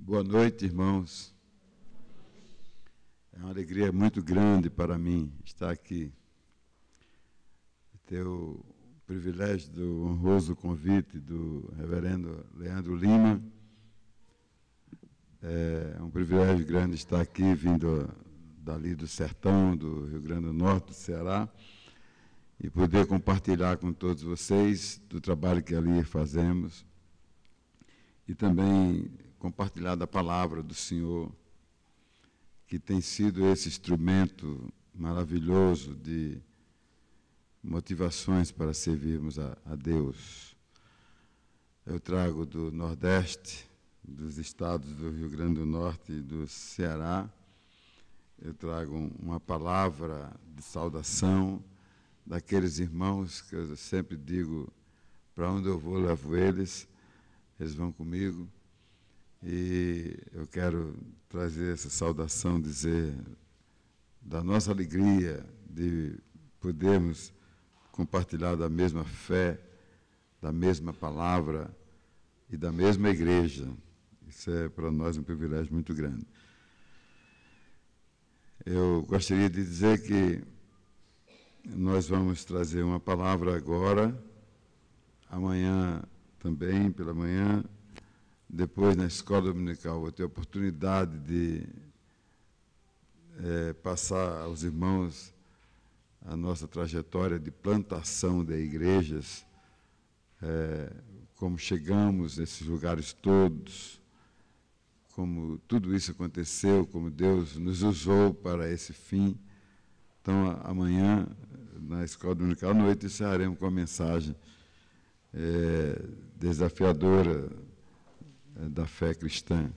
Boa noite, irmãos. É uma alegria muito grande para mim estar aqui. Ter o privilégio do honroso convite do reverendo Leandro Lima. É um privilégio grande estar aqui, vindo dali do sertão, do Rio Grande do Norte, do Ceará, e poder compartilhar com todos vocês do trabalho que ali fazemos e também compartilhar da palavra do Senhor, que tem sido esse instrumento maravilhoso de motivações para servirmos a Deus. Eu trago do Nordeste, dos estados do Rio Grande do Norte e do Ceará, eu trago uma palavra de saudação daqueles irmãos que eu sempre digo, para onde eu vou, levo eles vão comigo. E eu quero trazer essa saudação, dizer da nossa alegria de podermos compartilhar da mesma fé, da mesma palavra e da mesma igreja. Isso é para nós um privilégio muito grande. Eu gostaria de dizer que nós vamos trazer uma palavra agora, amanhã também, pela manhã. Depois, na escola dominical, vou ter a oportunidade de passar aos irmãos a nossa trajetória de plantação de igrejas, como chegamos nesses lugares todos, como tudo isso aconteceu, como Deus nos usou para esse fim. Então, amanhã, na escola dominical, à noite, encerraremos com a mensagem desafiadora da fé cristã.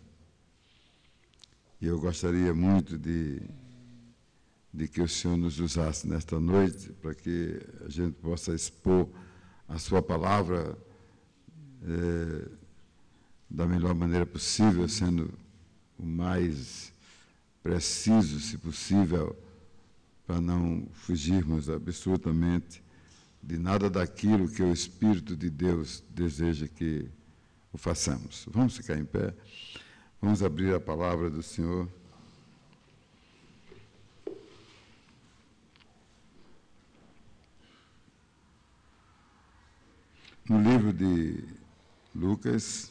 E eu gostaria muito de que o Senhor nos usasse nesta noite para que a gente possa expor a sua palavra da melhor maneira possível, sendo o mais preciso, se possível, para não fugirmos absolutamente de nada daquilo que o Espírito de Deus deseja que o façamos. Vamos ficar em pé, vamos abrir a palavra do Senhor. No livro de Lucas,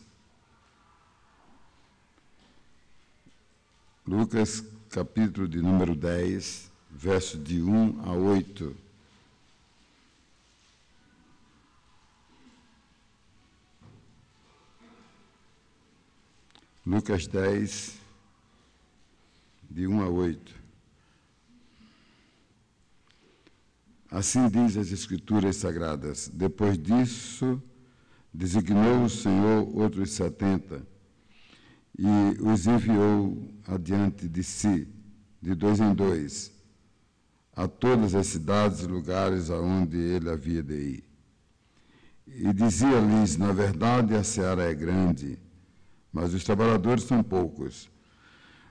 capítulo de número 10, verso de 1 a 8. Lucas 10, de 1 a 8. Assim diz as Escrituras Sagradas: depois disso, designou o Senhor outros 70, e os enviou adiante de si, de dois em dois, a todas as cidades e lugares aonde ele havia de ir. E dizia-lhes: na verdade, a seara é grande, mas os trabalhadores são poucos.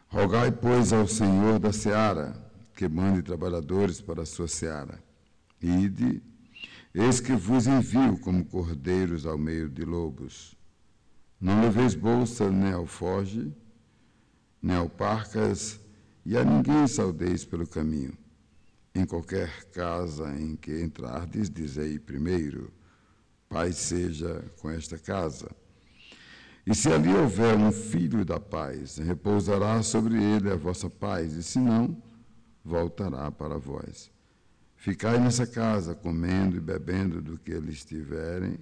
Rogai, pois, ao Senhor da seara, que mande trabalhadores para a sua seara. Ide, eis que vos envio como cordeiros ao meio de lobos. Não leveis bolsa, nem alforge, nem alparcas, e a ninguém saudeis pelo caminho. Em qualquer casa em que entrardes, dizei primeiro: paz seja com esta casa. E se ali houver um filho da paz, repousará sobre ele a vossa paz, e se não, voltará para vós. Ficai nessa casa, comendo e bebendo do que eles tiverem,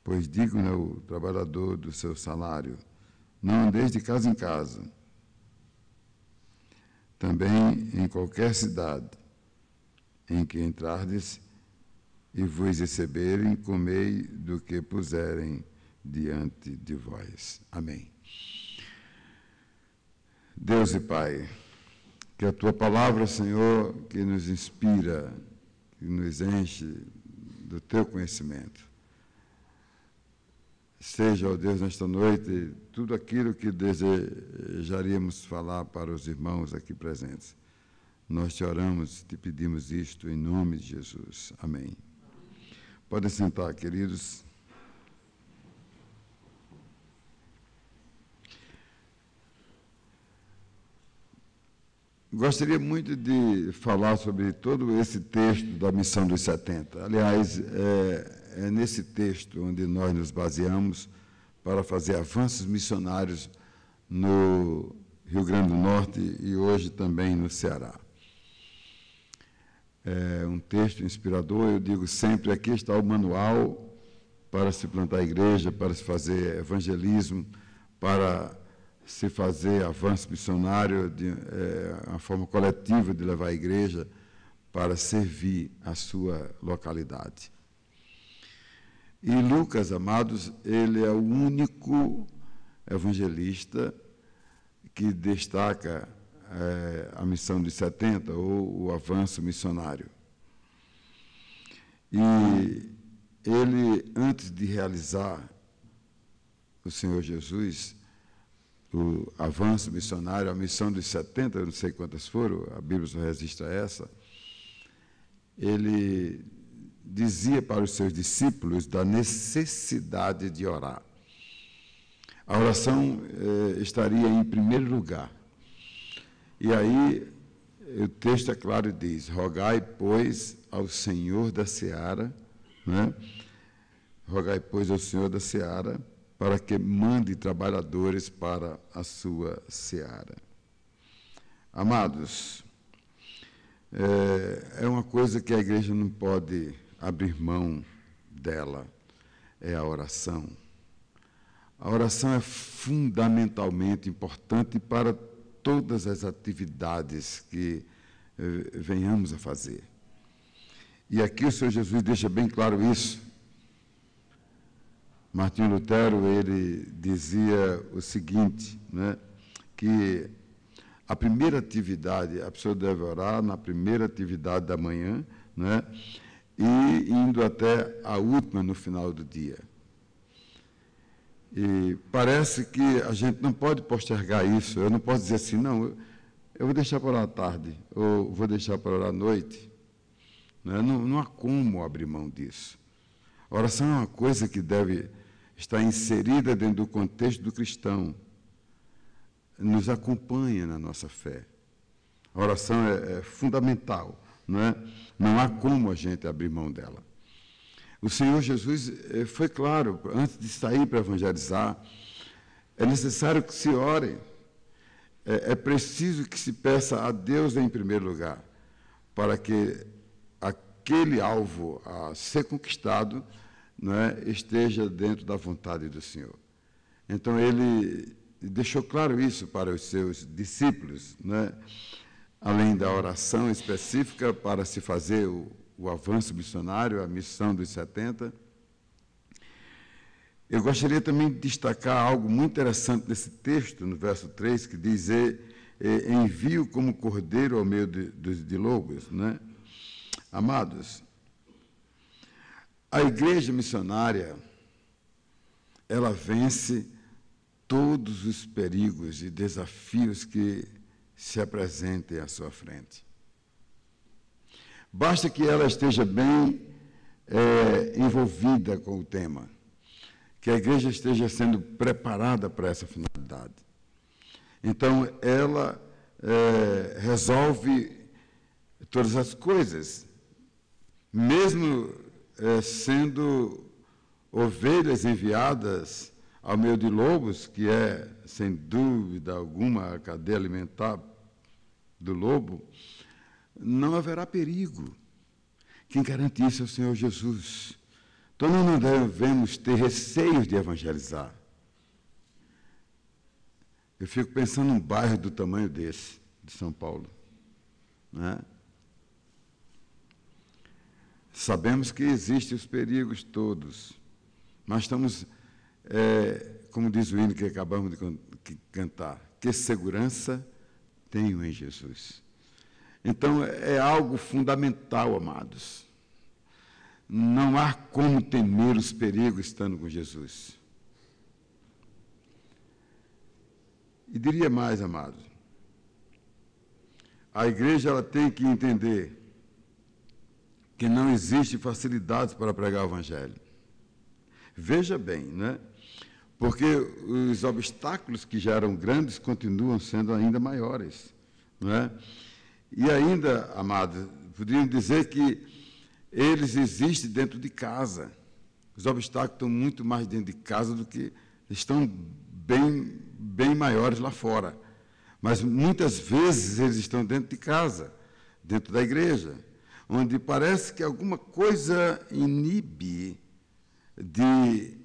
pois digno é o trabalhador do seu salário. Não andeis de casa em casa. Também em qualquer cidade em que entrardes e vos receberem, comei do que puserem diante de vós. Amém. Deus e Pai, que a Tua palavra, Senhor, que nos inspira, que nos enche do Teu conhecimento, seja, ó Deus, nesta noite, tudo aquilo que desejaríamos falar para os irmãos aqui presentes. Nós te oramos e te pedimos isto em nome de Jesus. Amém. Podem sentar, queridos. Gostaria muito de falar sobre todo esse texto da Missão dos 70. Aliás, é nesse texto onde nós nos baseamos para fazer avanços missionários no Rio Grande do Norte e hoje também no Ceará. É um texto inspirador, eu digo sempre, aqui está o manual para se plantar a igreja, para se fazer evangelismo, para se fazer avanço missionário, uma forma coletiva de levar a igreja para servir a sua localidade. E Lucas, amados, ele é o único evangelista que destaca a missão de 70, ou o avanço missionário. E ele, antes de realizar o Senhor Jesus, o avanço missionário, a missão dos 70, eu não sei quantas foram, a Bíblia só registra essa, ele dizia para os seus discípulos da necessidade de orar. A oração estaria em primeiro lugar. E aí, o texto é claro e diz, rogai, pois, ao Senhor da seara, né? Rogai, pois, ao Senhor da seara, para que mande trabalhadores para a sua seara. Amados, é uma coisa que a igreja não pode abrir mão dela, é a oração. A oração é fundamentalmente importante para todas as atividades que venhamos a fazer. E aqui o Senhor Jesus deixa bem claro isso. Martinho Lutero, ele dizia o seguinte, né, que a primeira atividade, a pessoa deve orar na primeira atividade da manhã, né, e indo até a última no final do dia. E parece que a gente não pode postergar isso. Eu não posso dizer assim, não, eu vou deixar para orar à tarde, ou vou deixar para orar à noite. Não há como abrir mão disso. A oração é uma coisa que deve estar inserida dentro do contexto do cristão. Nos acompanha na nossa fé. A oração é fundamental, não é? Não há como a gente abrir mão dela. O Senhor Jesus foi claro, antes de sair para evangelizar, é necessário que se ore, é preciso que se peça a Deus em primeiro lugar, para que aquele alvo a ser conquistado, não é, esteja dentro da vontade do Senhor. Então, ele deixou claro isso para os seus discípulos, né? Além da oração específica para se fazer o avanço missionário, a missão dos 70. Eu gostaria também de destacar algo muito interessante nesse texto, no verso 3, que diz, envio como cordeiro ao meio de lobos, né? Amados, a igreja missionária, ela vence todos os perigos e desafios que se apresentem à sua frente. Basta que ela esteja bem envolvida com o tema, que a igreja esteja sendo preparada para essa finalidade. Então, ela resolve todas as coisas, mesmo sendo ovelhas enviadas ao meio de lobos, que é, sem dúvida alguma, a cadeia alimentar do lobo, não haverá perigo. Quem garante isso é o Senhor Jesus. Então, nós não devemos ter receios de evangelizar. Eu fico pensando num bairro do tamanho desse, de São Paulo, né? Sabemos que existem os perigos todos, mas estamos, como diz o hino que acabamos de cantar, que segurança tenho em Jesus. Então, é algo fundamental, amados. Não há como temer os perigos estando com Jesus. E diria mais, amados, a igreja ela tem que entender que não existe facilidades para pregar o Evangelho. Veja bem, né? Porque os obstáculos que já eram grandes continuam sendo ainda maiores. não é? E ainda, amados, poderíamos dizer que eles existem dentro de casa. Os obstáculos estão muito mais dentro de casa do que estão bem maiores lá fora. Mas muitas vezes eles estão dentro de casa, dentro da igreja, onde parece que alguma coisa inibe de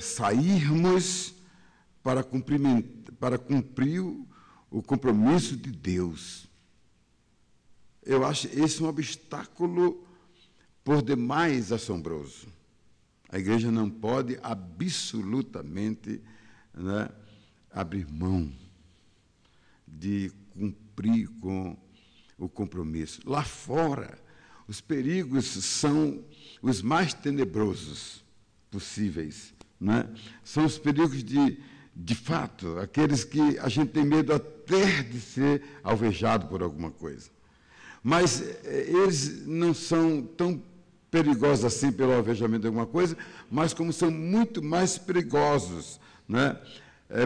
sairmos para cumprir o compromisso de Deus. Eu acho esse um obstáculo por demais assombroso. A igreja não pode absolutamente, né, abrir mão de cumprir com o compromisso. Lá fora, os perigos são os mais tenebrosos possíveis, né? São os perigos de fato, aqueles que a gente tem medo até de ser alvejado por alguma coisa. Mas eles não são tão perigosos assim pelo alvejamento de alguma coisa, mas como são muito mais perigosos, né?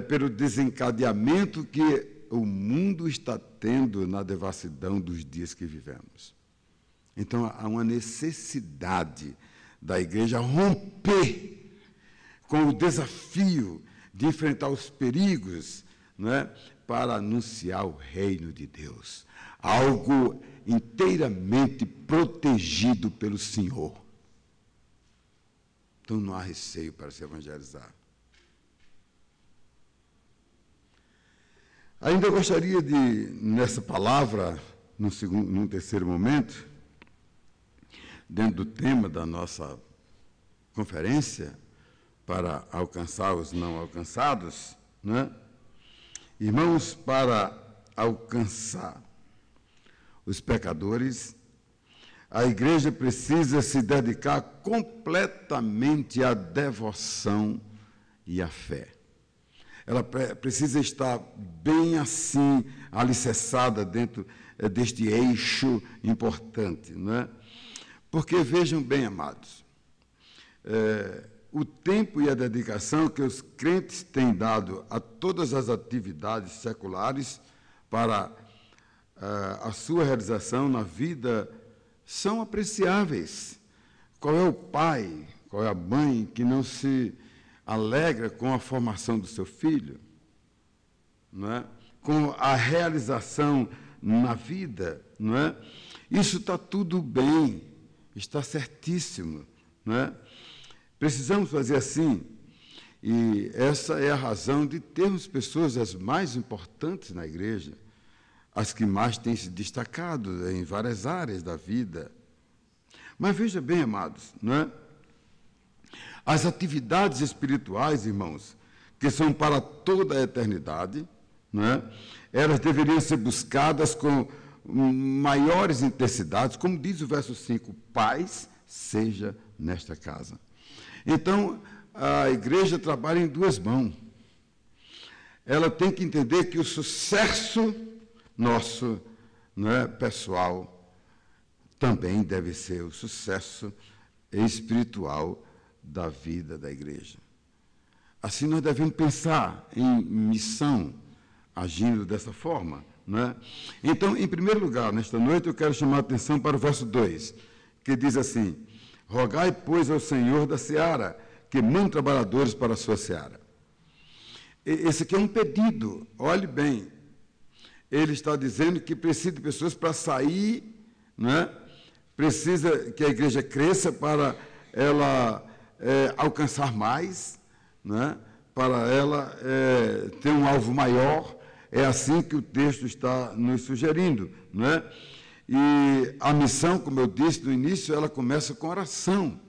Pelo desencadeamento que o mundo está tendo na devassidão dos dias que vivemos. Então, há uma necessidade da igreja romper com o desafio de enfrentar os perigos, né, para anunciar o reino de Deus. Algo inteiramente protegido pelo Senhor. Então, não há receio para se evangelizar. Ainda gostaria de, nessa palavra, num terceiro momento, dentro do tema da nossa conferência, para alcançar os não alcançados, né? Irmãos, para alcançar os pecadores, a igreja precisa se dedicar completamente à devoção e à fé. Ela precisa estar bem assim, alicerçada dentro deste eixo importante, não é? Porque, vejam bem, amados, o tempo e a dedicação que os crentes têm dado a todas as atividades seculares para a sua realização na vida são apreciáveis. Qual é o pai, qual é a mãe que não se alegra com a formação do seu filho, não é? Com a realização na vida, não é? Isso está tudo bem, está certíssimo, não é? Precisamos fazer assim, e essa é a razão de termos pessoas as mais importantes na igreja, as que mais têm se destacado em várias áreas da vida. Mas veja bem, amados, não é? As atividades espirituais, irmãos, que são para toda a eternidade, não é? Elas deveriam ser buscadas com maiores intensidades, como diz o verso 5, paz seja nesta casa. Então, a igreja trabalha em duas mãos. Ela tem que entender que o sucesso nosso, não é, pessoal, também deve ser o sucesso espiritual da vida da igreja. Assim, nós devemos pensar em missão, agindo dessa forma, não é? Então, em primeiro lugar, nesta noite, eu quero chamar a atenção para o verso 2, que diz assim: rogai, pois, ao Senhor da seara, que mande trabalhadores para a sua seara. Esse aqui é um pedido, olhe bem. Ele está dizendo que precisa de pessoas para sair, não é? Precisa que a igreja cresça para ela alcançar mais, não é? Para ela ter um alvo maior. É assim que o texto está nos sugerindo, não é? E a missão, como eu disse no início, ela começa com oração.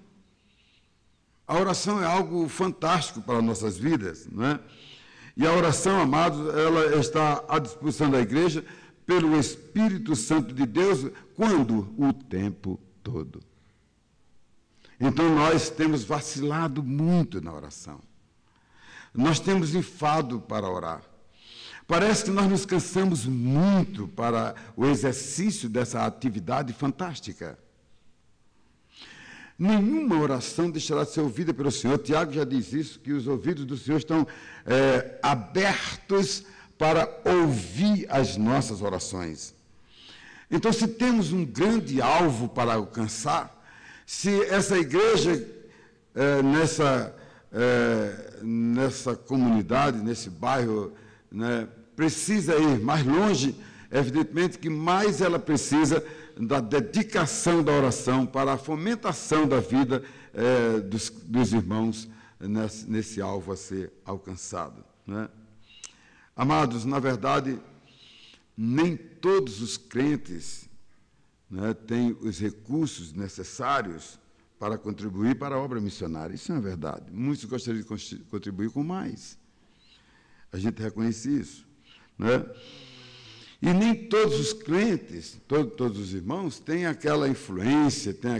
A oração é algo fantástico para nossas vidas, não é? E a oração, amados, ela está à disposição da igreja pelo Espírito Santo de Deus, quando? O tempo todo. Então, nós temos vacilado muito na oração. Nós temos enfado para orar. Parece que nós nos cansamos muito para o exercício dessa atividade fantástica. Nenhuma oração deixará de ser ouvida pelo Senhor. Tiago já diz isso, que os ouvidos do Senhor estão abertos para ouvir as nossas orações. Então, se temos um grande alvo para alcançar, se essa igreja, nessa comunidade, nesse bairro, né, precisa ir mais longe, evidentemente que mais ela precisa da dedicação da oração para a fomentação da vida dos irmãos nesse alvo a ser alcançado, né? Amados, na verdade, nem todos os crentes, né, têm os recursos necessários para contribuir para a obra missionária. Isso é uma verdade. Muitos gostariam de contribuir com mais. A gente reconhece isso, né? E nem todos os crentes, todos os irmãos, têm aquela influência, têm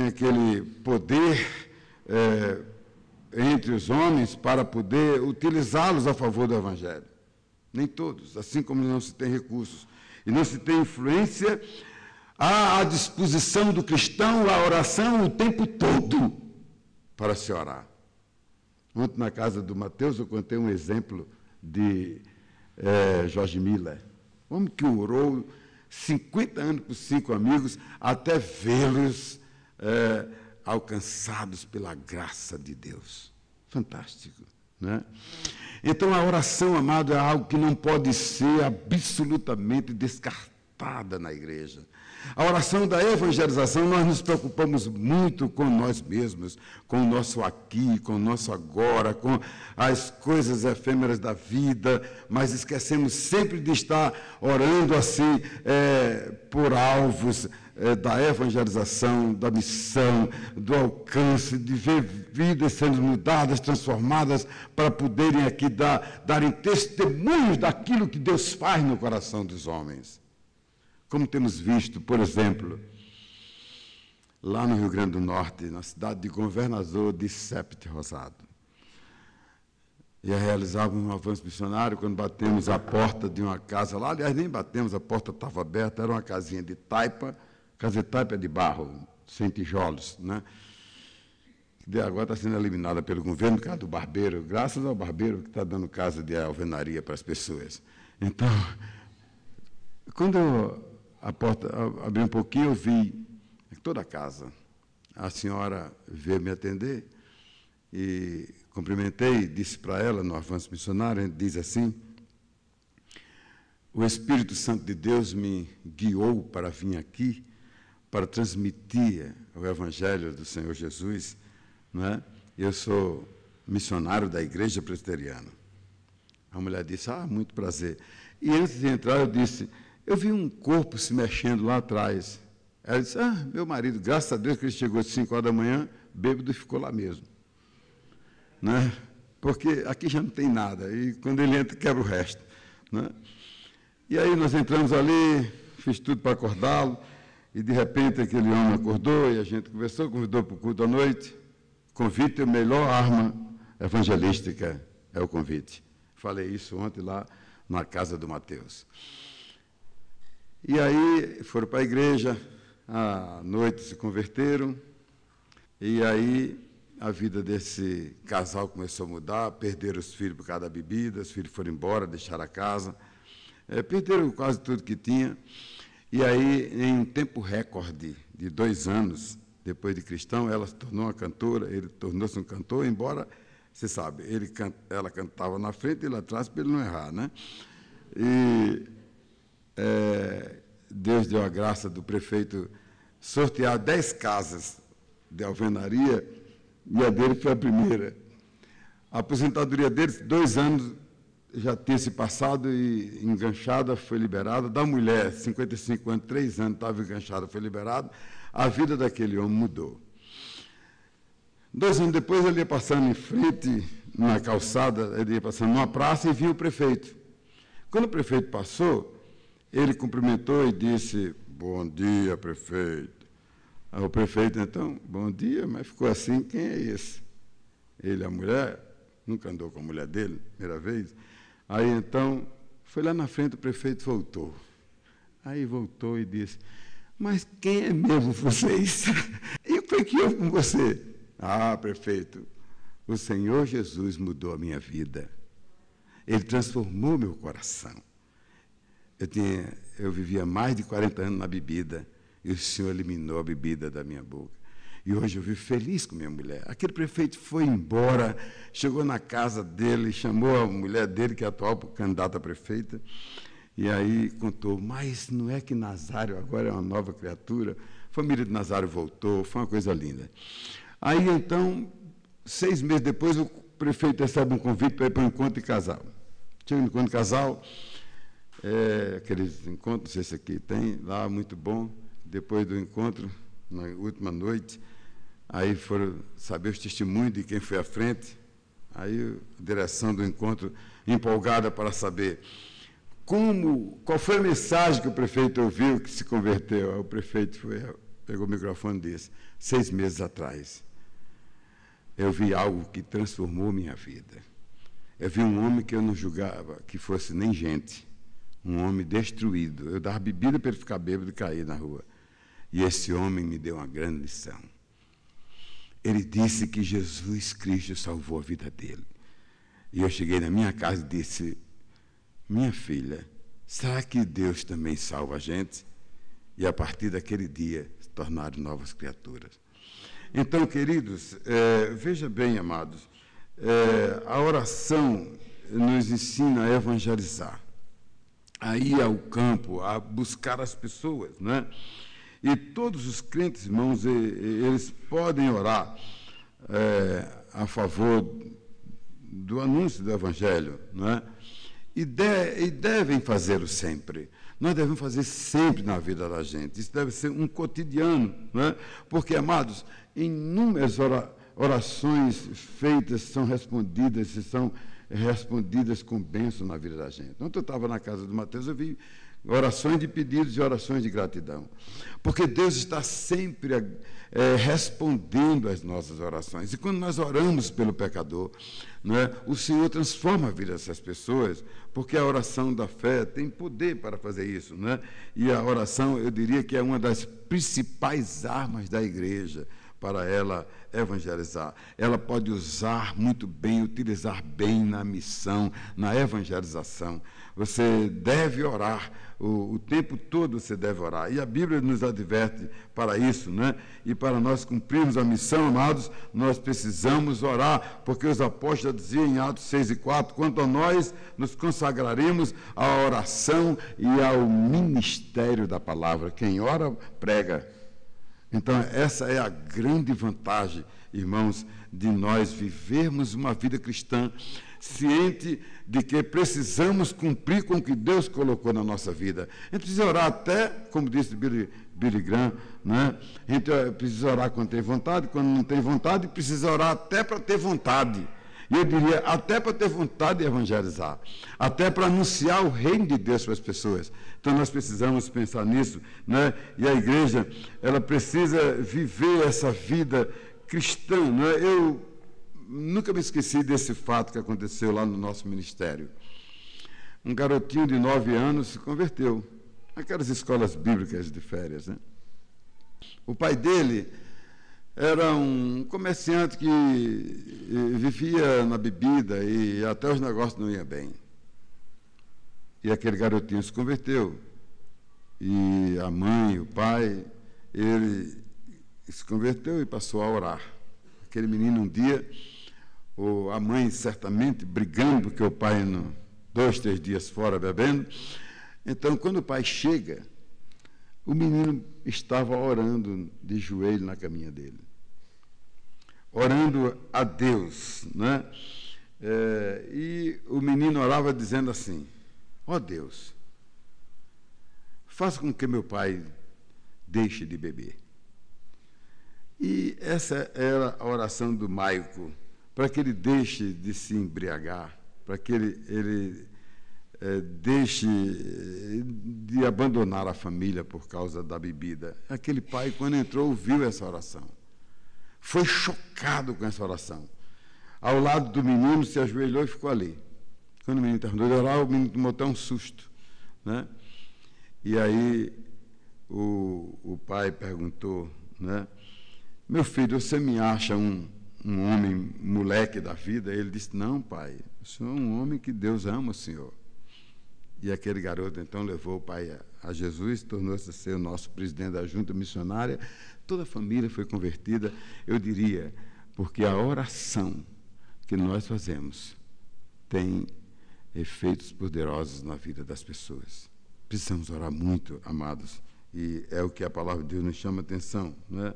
aquele poder entre os homens para poder utilizá-los a favor do Evangelho. Nem todos, assim como não se tem recursos e não se tem influência, há à disposição do cristão a oração o tempo todo para se orar. Ontem, na casa do Mateus, eu contei um exemplo de George Miller, homem que orou 50 anos por 5 amigos, até vê-los alcançados pela graça de Deus. Fantástico, né? Então, a oração, amado, é algo que não pode ser absolutamente descartada na igreja. A oração da evangelização, nós nos preocupamos muito com nós mesmos, com o nosso aqui, com o nosso agora, com as coisas efêmeras da vida, mas esquecemos sempre de estar orando assim por alvos da evangelização, da missão, do alcance, de ver vidas sendo mudadas, transformadas, para poderem aqui darem testemunhos daquilo que Deus faz no coração dos homens. Como temos visto, por exemplo, lá no Rio Grande do Norte, na cidade de Governador de Sépete Rosado. E realizávamos um avanço missionário quando batemos a porta de uma casa lá. Aliás, nem batemos, a porta estava aberta, era uma casinha de taipa, casa de taipa de barro, sem tijolos, né? Que agora está sendo eliminada pelo governo por causa do barbeiro, graças ao barbeiro que está dando casa de alvenaria para as pessoas. Então, quando a porta abri um pouquinho, eu vi toda a casa. A senhora veio me atender e cumprimentei, disse para ela, no avanço missionário, a gente diz assim: o Espírito Santo de Deus me guiou para vir aqui, para transmitir o Evangelho do Senhor Jesus, não é? Eu sou missionário da Igreja Presbiteriana. A mulher disse: muito prazer. E antes de entrar, eu disse: eu vi um corpo se mexendo lá atrás. Ela disse: meu marido, graças a Deus que ele chegou às 5 horas da manhã, bêbado, e ficou lá mesmo. Né? Porque aqui já não tem nada, e quando ele entra, quebra o resto. Né? E aí nós entramos ali, fiz tudo para acordá-lo, e de repente aquele homem acordou, e a gente conversou, convidou para o culto à noite. Convite é a melhor arma evangelística, é o convite. Falei isso ontem lá na casa do Mateus. E aí foram para a igreja, à noite se converteram, e aí a vida desse casal começou a mudar, perderam os filhos por causa da bebida, os filhos foram embora, deixaram a casa, perderam quase tudo que tinha, e aí, em um tempo recorde de 2 anos, depois de cristão, ela se tornou uma cantora, ele tornou-se um cantor, embora, você sabe, ela cantava na frente e lá atrás para ele não errar, né? E Deus deu a graça do prefeito sortear 10 casas de alvenaria, e a dele foi a primeira. A aposentadoria dele, 2 anos já tinha se passado e enganchada, foi liberada. Da mulher, 55 anos, 3 anos, estava enganchada, foi liberada. A vida daquele homem mudou. 2 anos depois, ele ia passando em frente, na calçada, ele ia passando numa praça e viu o prefeito. Quando o prefeito passou, ele cumprimentou e disse: bom dia, prefeito. Aí o prefeito, então, bom dia, mas ficou assim: quem é esse? Ele, a mulher, nunca andou com a mulher dele, primeira vez. Aí, então, foi lá na frente, o prefeito voltou. Aí voltou e disse: mas quem é mesmo vocês? E o que houve com você? Prefeito, o Senhor Jesus mudou a minha vida. Ele transformou meu coração. Eu vivia mais de 40 anos na bebida, e o Senhor eliminou a bebida da minha boca. E hoje eu vivo feliz com minha mulher. Aquele prefeito foi embora, chegou na casa dele, chamou a mulher dele, que é a atual candidata a prefeita, e aí contou, mas não é que Nazário agora é uma nova criatura? A família de Nazário voltou, foi uma coisa linda. Aí, então, 6 meses depois, o prefeito recebe um convite para ir para um encontro de casal. Chega no encontro de casal, aqueles encontros, não sei se aqui tem, lá, muito bom. Depois do encontro, na última noite, aí foram saber os testemunhos de quem foi à frente. Aí a direção do encontro, empolgada para saber qual foi a mensagem que o prefeito ouviu que se converteu. Aí o prefeito pegou o microfone e disse, 6 meses atrás, eu vi algo que transformou minha vida. Eu vi um homem que eu não julgava que fosse nem gente, um homem destruído. Eu dava bebida para ele ficar bêbado e cair na rua. E esse homem me deu uma grande lição. Ele disse que Jesus Cristo salvou a vida dele. E eu cheguei na minha casa e disse, minha filha, será que Deus também salva a gente? E a partir daquele dia se tornaram novas criaturas. Então, queridos, veja bem, amados, a oração nos ensina a evangelizar, a ir ao campo, a buscar as pessoas, né? E todos os crentes, irmãos, eles podem orar a favor do anúncio do Evangelho, não é? E devem fazê-lo sempre. Nós devemos fazer sempre na vida da gente. Isso deve ser um cotidiano, não é? Porque, amados, inúmeras orações feitas são respondidas, e são respondidas com bênção na vida da gente. Ontem eu estava na casa do Mateus, eu vi orações de pedidos e orações de gratidão. Porque Deus está sempre respondendo às nossas orações. E quando nós oramos pelo pecador, não é, o Senhor transforma a vida dessas pessoas, porque a oração da fé tem poder para fazer isso. Não é? E a oração, eu diria que é uma das principais armas da igreja para ela evangelizar. Ela pode usar muito bem, utilizar bem na missão, na evangelização. Você deve orar, o tempo todo você deve orar. E a Bíblia nos adverte para isso, né? E para nós cumprirmos a missão, amados, nós precisamos orar, porque os apóstolos diziam em Atos 6:4, quanto a nós, nos consagraremos à oração e ao ministério da palavra. Quem ora, prega. Então, essa é a grande vantagem, irmãos, de nós vivermos uma vida cristã, ciente de que precisamos cumprir com o que Deus colocou na nossa vida. A gente precisa orar até, como disse Billy Graham, né? A gente precisa orar quando tem vontade, quando não tem vontade, precisa orar até para ter vontade. E eu diria, até para ter vontade de evangelizar, até para anunciar o reino de Deus para as pessoas. Então, nós precisamos pensar nisso, né? E a igreja, ela precisa viver essa vida cristã, né? Eu nunca me esqueci desse fato que aconteceu lá no nosso ministério. Um garotinho de 9 anos se converteu, aquelas escolas bíblicas de férias, né? O pai dele era um comerciante que vivia na bebida e até os negócios não iam bem. E aquele garotinho se converteu. E a mãe, o pai, ele se converteu e passou a orar. Aquele menino, um dia, a mãe certamente brigando, porque o pai, 2, 3 dias fora bebendo. Então, quando o pai chega, o menino estava orando de joelho na caminha dele, orando a Deus, né? E o menino orava dizendo assim, ó Deus, faça com que meu pai deixe de beber. E essa era a oração do Maico, para que ele deixe de se embriagar, para que ele deixe de abandonar a família por causa da bebida. Aquele pai, quando entrou, ouviu essa oração. Foi chocado com essa oração. Ao lado do menino, se ajoelhou e ficou ali. Quando o menino terminou de orar, o menino tomou até um susto, né? E aí o pai perguntou, né? Meu filho, você me acha um um homem moleque da vida, ele disse, não, pai, o senhor é um homem que Deus ama o senhor. E aquele garoto, então, levou o pai a Jesus, tornou-se a ser o nosso presidente da junta missionária. Toda a família foi convertida, eu diria, porque a oração que nós fazemos tem efeitos poderosos na vida das pessoas. Precisamos orar muito, amados, e é o que a palavra de Deus nos chama a atenção, não é?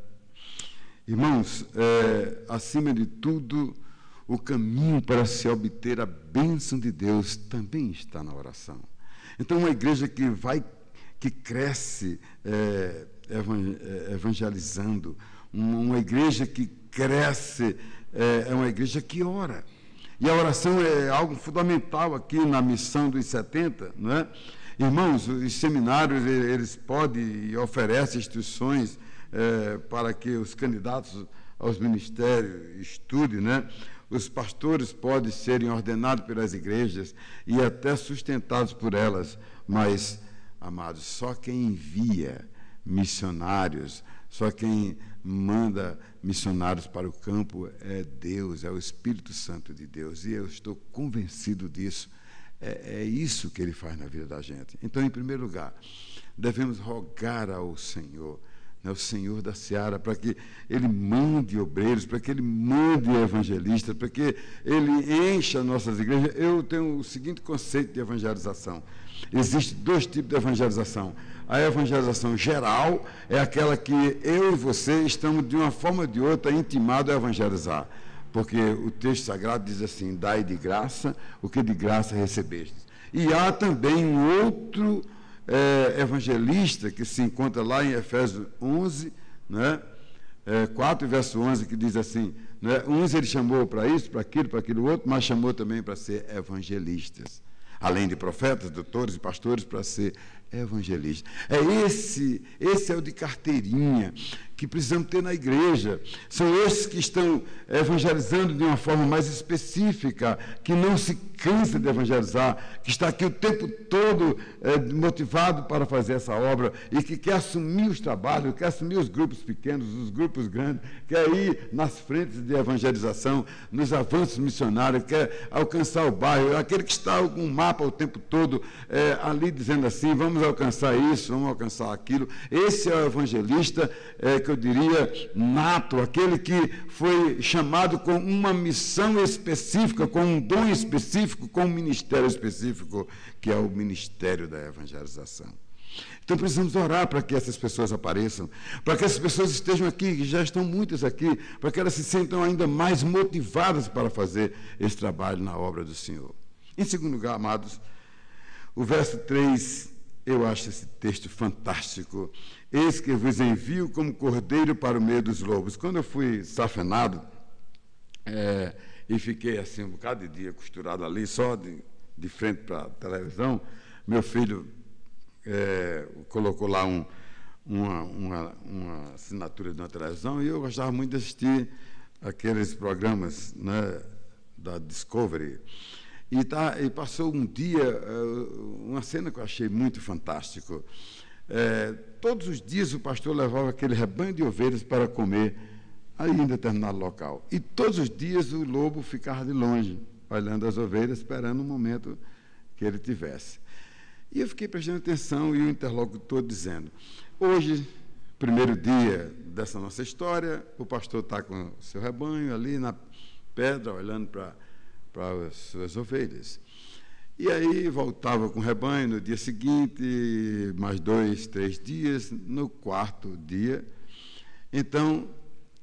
Irmãos, acima de tudo, o caminho para se obter a bênção de Deus também está na oração. Então, uma igreja que cresce evangelizando, uma igreja que cresce, é uma igreja que ora. E a oração é algo fundamental aqui na missão dos 70, não é? Irmãos, os seminários, eles podem e oferecem instruções para que os candidatos aos ministérios estudem, né? Os pastores podem serem ordenados pelas igrejas e até sustentados por elas, mas, amados, só quem envia missionários, só quem manda missionários para o campo é Deus, é o Espírito Santo de Deus, e eu estou convencido disso. É isso que ele faz na vida da gente. Então, em primeiro lugar, devemos rogar ao Senhor, né, o Senhor da Seara, para que Ele mande obreiros, para que Ele mande evangelistas, para que Ele encha nossas igrejas. Eu tenho o seguinte conceito de evangelização. Existem dois tipos de evangelização. A evangelização geral é aquela que eu e você estamos, de uma forma ou de outra, intimados a evangelizar. Porque o texto sagrado diz assim, dai de graça o que de graça recebeste. E há também um outro evangelista que se encontra lá em Efésios 11, né? 4, verso 11, que diz assim, né? Uns ele chamou para isso, para aquilo outro, mas chamou também para ser evangelistas. Além de profetas, doutores e pastores, para ser evangelistas. Esse é o de carteirinha que precisamos ter na igreja. São esses que estão evangelizando de uma forma mais específica, que não se cansa de evangelizar, que está aqui o tempo todo motivado para fazer essa obra e que quer assumir os trabalhos, quer assumir os grupos pequenos, os grupos grandes, quer ir nas frentes de evangelização, nos avanços missionários, quer alcançar o bairro, aquele que está com um mapa o tempo todo ali dizendo assim, vamos alcançar isso, vamos alcançar aquilo. Esse é o evangelista que eu diria nato, aquele que foi chamado com uma missão específica, com um dom específico, com um ministério específico, que é o ministério da evangelização. Então precisamos orar para que essas pessoas apareçam, para que essas pessoas estejam aqui, que já estão muitas aqui, para que elas se sintam ainda mais motivadas para fazer esse trabalho na obra do Senhor. Em segundo lugar, amados, o verso 3, eu acho esse texto fantástico. Eis que vos envio como cordeiro para o meio dos lobos. Quando eu fui safenado, e fiquei assim um bocado de dia costurado ali, só de frente para a televisão, meu filho colocou lá uma assinatura de uma televisão, e eu gostava muito de assistir aqueles programas, né, da Discovery. E passou um dia, uma cena que eu achei muito fantástico. Todos os dias o pastor levava aquele rebanho de ovelhas para comer ali em determinado local. E todos os dias o lobo ficava de longe, olhando as ovelhas, esperando o momento que ele tivesse. E eu fiquei prestando atenção e o interlocutor dizendo, hoje, primeiro dia dessa nossa história, o pastor está com o seu rebanho ali na pedra, olhando para as suas ovelhas. E aí voltava com o rebanho no dia seguinte, mais 2, 3 dias, no quarto dia. Então,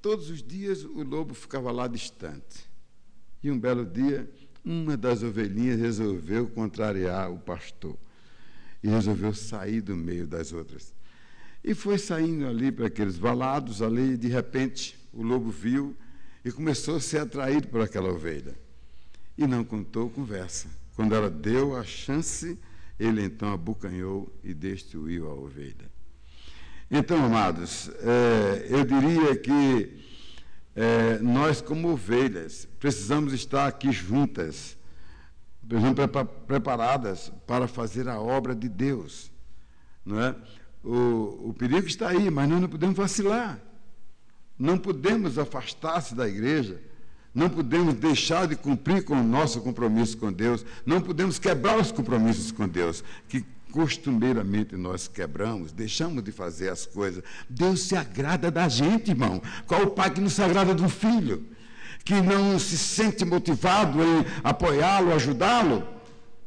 todos os dias o lobo ficava lá distante. E um belo dia, uma das ovelhinhas resolveu contrariar o pastor e resolveu sair do meio das outras. E foi saindo ali para aqueles valados ali, e de repente o lobo viu e começou a ser atraído por aquela ovelha. E não contou conversa. Quando ela deu a chance, ele então abocanhou e destruiu a ovelha. Então, amados, eu diria que nós, como ovelhas, precisamos estar aqui juntas, preparadas para fazer a obra de Deus. Não é? O perigo está aí, mas nós não podemos vacilar. Não podemos afastar-se da igreja Não podemos deixar de cumprir com o nosso compromisso com Deus, não podemos quebrar os compromissos com Deus, que costumeiramente nós quebramos, deixamos de fazer as coisas. Deus se agrada da gente, irmão. Qual o pai que não se agrada de um filho? Que não se sente motivado em apoiá-lo, ajudá-lo?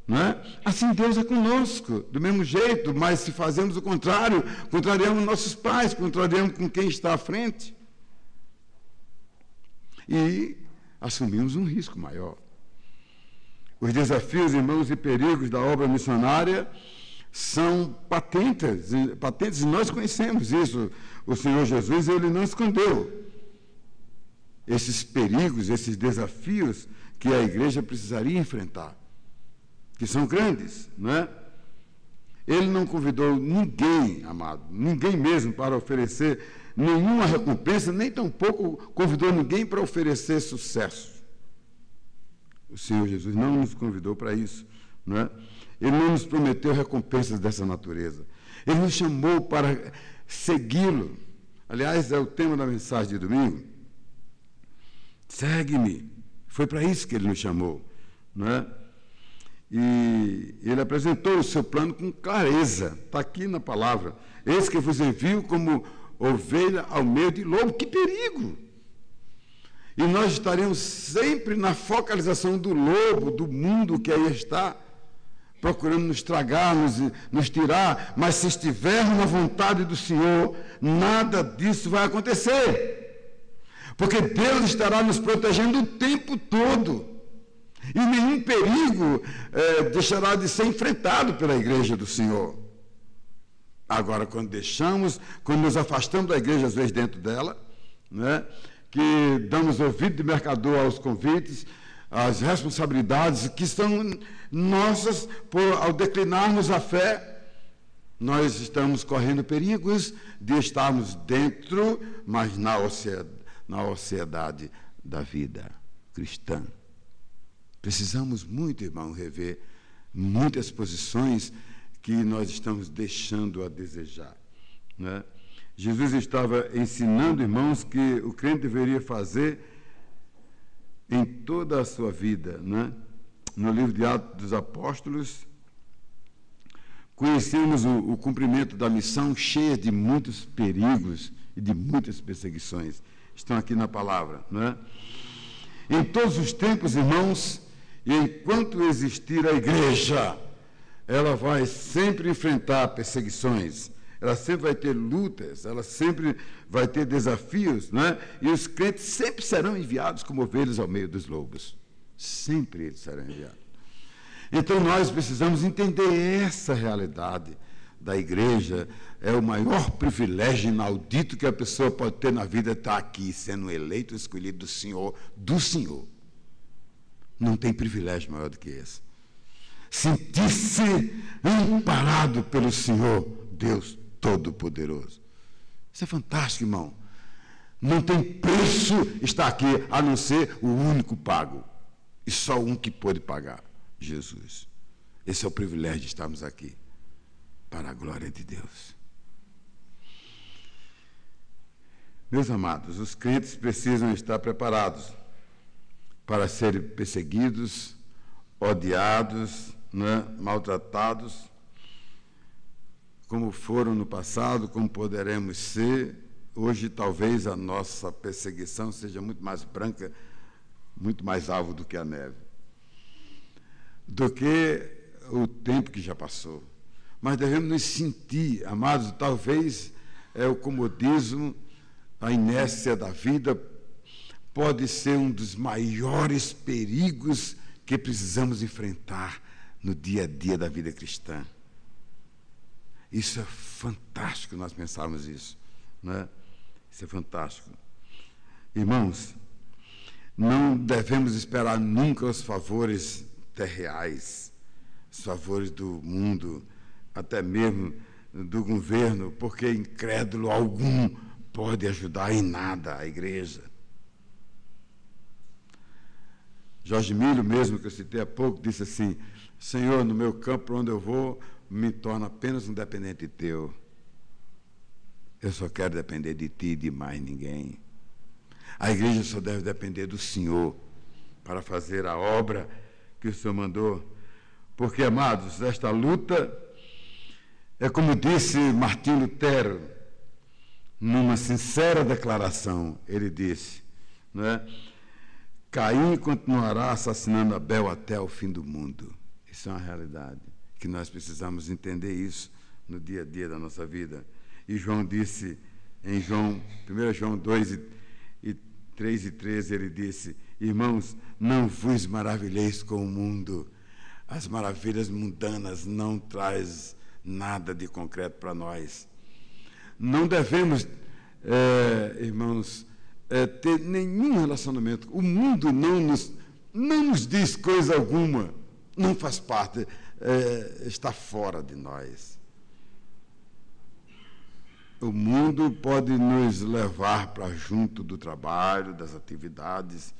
Não é? Assim Deus é conosco, do mesmo jeito, mas se fazemos o contrário, contrariamos nossos pais, contrariamos com quem está à frente. E assumimos um risco maior. Os desafios, irmãos, e perigos da obra missionária são patentes, e nós conhecemos isso. O Senhor Jesus, ele não escondeu esses perigos, esses desafios que a igreja precisaria enfrentar, que são grandes, não é? Ele não convidou ninguém, amado, ninguém mesmo, para oferecer nenhuma recompensa, nem tampouco convidou ninguém para oferecer sucesso. O Senhor Jesus não nos convidou para isso, não é? Ele não nos prometeu recompensas dessa natureza. Ele nos chamou para segui-lo. Aliás, é o tema da mensagem de domingo. Segue-me. Foi para isso que ele nos chamou, não é? E ele apresentou o seu plano com clareza. Está aqui na palavra. Eis que vos envio como ovelha ao meio de lobo. Que perigo! E nós estaremos sempre na focalização do lobo, do mundo que aí está, procurando nos tragar, nos tirar. Mas se estivermos na vontade do Senhor, nada disso vai acontecer. Porque Deus estará nos protegendo o tempo todo. E nenhum perigo deixará de ser enfrentado pela igreja do Senhor. Agora, quando nos afastamos da igreja, às vezes dentro dela, né, que damos ouvido de mercador aos convites, às responsabilidades que são nossas, ao declinarmos a fé, nós estamos correndo perigos de estarmos dentro, mas na ociosidade da vida cristã. Precisamos muito, irmão, rever muitas posições que nós estamos deixando a desejar, né? Jesus estava ensinando, irmãos, que o crente deveria fazer em toda a sua vida, né? No livro de Atos dos Apóstolos, conhecemos o cumprimento da missão cheia de muitos perigos e de muitas perseguições. Estão aqui na palavra, né? Em todos os tempos, irmãos, e enquanto existir a igreja, ela vai sempre enfrentar perseguições, ela sempre vai ter lutas, ela sempre vai ter desafios, né? E os crentes sempre serão enviados como ovelhas ao meio dos lobos. Sempre eles serão enviados. Então nós precisamos entender essa realidade da igreja. É o maior privilégio inaudito que a pessoa pode ter na vida, estar aqui, sendo eleito, escolhido do Senhor. Não tem privilégio maior do que esse. Sentir-se amparado pelo Senhor, Deus Todo-Poderoso. Isso é fantástico, irmão. Não tem preço estar aqui, a não ser o único pago. E só um que pôde pagar, Jesus. Esse é o privilégio de estarmos aqui, para a glória de Deus. Meus amados, os crentes precisam estar preparados para serem perseguidos, odiados, né, maltratados, como foram no passado, como poderemos ser. Hoje, talvez, a nossa perseguição seja muito mais branca, muito mais alva do que a neve, do que o tempo que já passou. Mas devemos nos sentir, amados, talvez o comodismo, a inércia da vida, pode ser um dos maiores perigos que precisamos enfrentar no dia a dia da vida cristã. Isso é fantástico nós pensarmos isso, né? Isso é fantástico. Irmãos, não devemos esperar nunca os favores terreais, os favores do mundo, até mesmo do governo, porque incrédulo algum pode ajudar em nada a igreja. Jorge Milho, mesmo, que eu citei há pouco, disse assim: Senhor, no meu campo, por onde eu vou, me torno apenas um dependente teu. Eu só quero depender de ti e de mais ninguém. A igreja só deve depender do Senhor para fazer a obra que o Senhor mandou. Porque, amados, esta luta é como disse Martim Lutero, numa sincera declaração, ele disse, não é? Caim continuará assassinando Abel até o fim do mundo. Isso é uma realidade, que nós precisamos entender isso no dia a dia da nossa vida. E João disse, em 1 João 2, 3 e 13, ele disse, irmãos, não vos maravilheis com o mundo. As maravilhas mundanas não traz nada de concreto para nós. Não devemos, irmãos, ter nenhum relacionamento. O mundo não nos diz coisa alguma, não faz parte, está fora de nós. O mundo pode nos levar para junto do trabalho, das atividades,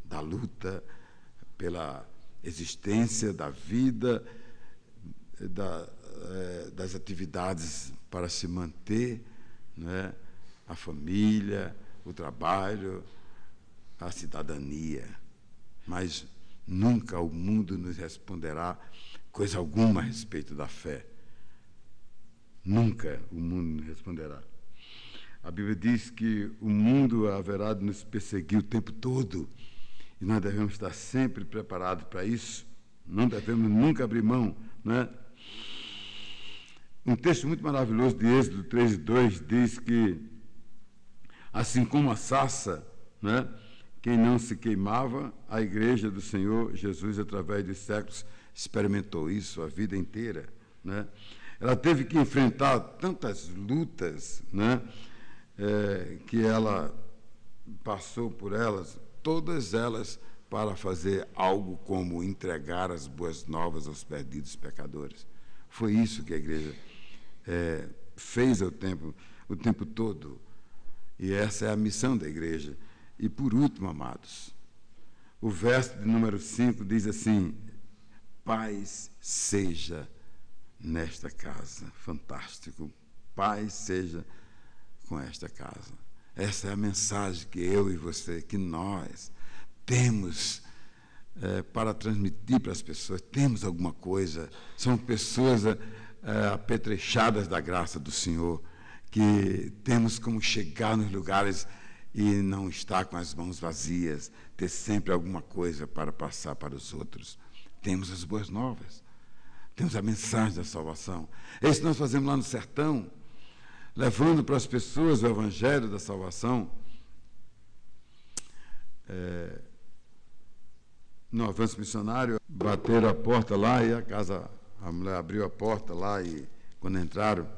da luta pela existência, da vida, das atividades para se manter, né? A família, o trabalho, a cidadania. Mas nunca o mundo nos responderá coisa alguma a respeito da fé. Nunca o mundo nos responderá. A Bíblia diz que o mundo haverá de nos perseguir o tempo todo, e nós devemos estar sempre preparados para isso. Não devemos nunca abrir mão, né? Um texto muito maravilhoso de Êxodo 3:2 diz que, assim como a sarça, né, quem não se queimava, a igreja do Senhor Jesus, através dos séculos, experimentou isso a vida inteira, né? Ela teve que enfrentar tantas lutas, né, que ela passou por elas, todas elas para fazer algo como entregar as boas novas aos perdidos pecadores. Foi isso que a igreja fez o tempo todo. E essa é a missão da igreja. E, por último, amados, o verso de número 5 diz assim, paz seja nesta casa. Fantástico. Paz seja com esta casa. Essa é a mensagem que eu e você, que nós temos para transmitir para as pessoas. Temos alguma coisa. São pessoas apetrechadas da graça do Senhor, que temos como chegar nos lugares e não estar com as mãos vazias, ter sempre alguma coisa para passar para os outros. Temos as boas novas, temos a mensagem da salvação. É isso que nós fazemos lá no sertão, levando para as pessoas o evangelho da salvação. No avanço missionário, bateram a porta lá e a mulher abriu a porta lá e, quando entraram,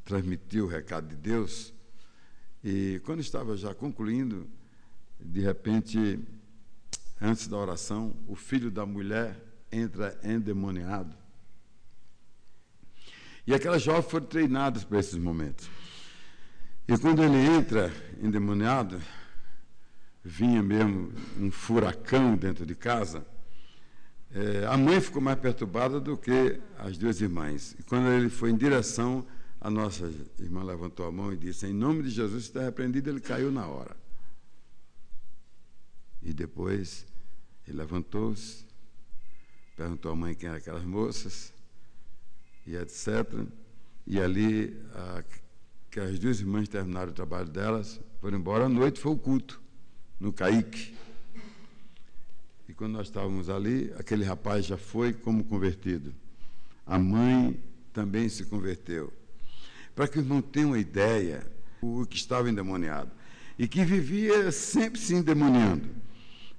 transmitiu o recado de Deus. E quando estava já concluindo, de repente, antes da oração, o filho da mulher entra endemoniado. E aquelas jovens foram treinadas para esses momentos. E quando ele entra endemoniado, vinha mesmo um furacão dentro de casa, a mãe ficou mais perturbada do que as duas irmãs. E quando ele foi em direção, a nossa irmã levantou a mão e disse, em nome de Jesus, está repreendido. Ele caiu na hora. E depois, ele levantou-se, perguntou à mãe quem eram aquelas moças, e etc. E ali, que as duas irmãs terminaram o trabalho delas, foram embora. À noite foi o culto, no Caique. E quando nós estávamos ali, aquele rapaz já foi como convertido. A mãe também se converteu. Para que o irmão tenha uma ideia, o que estava endemoniado, e que vivia sempre se endemoniando,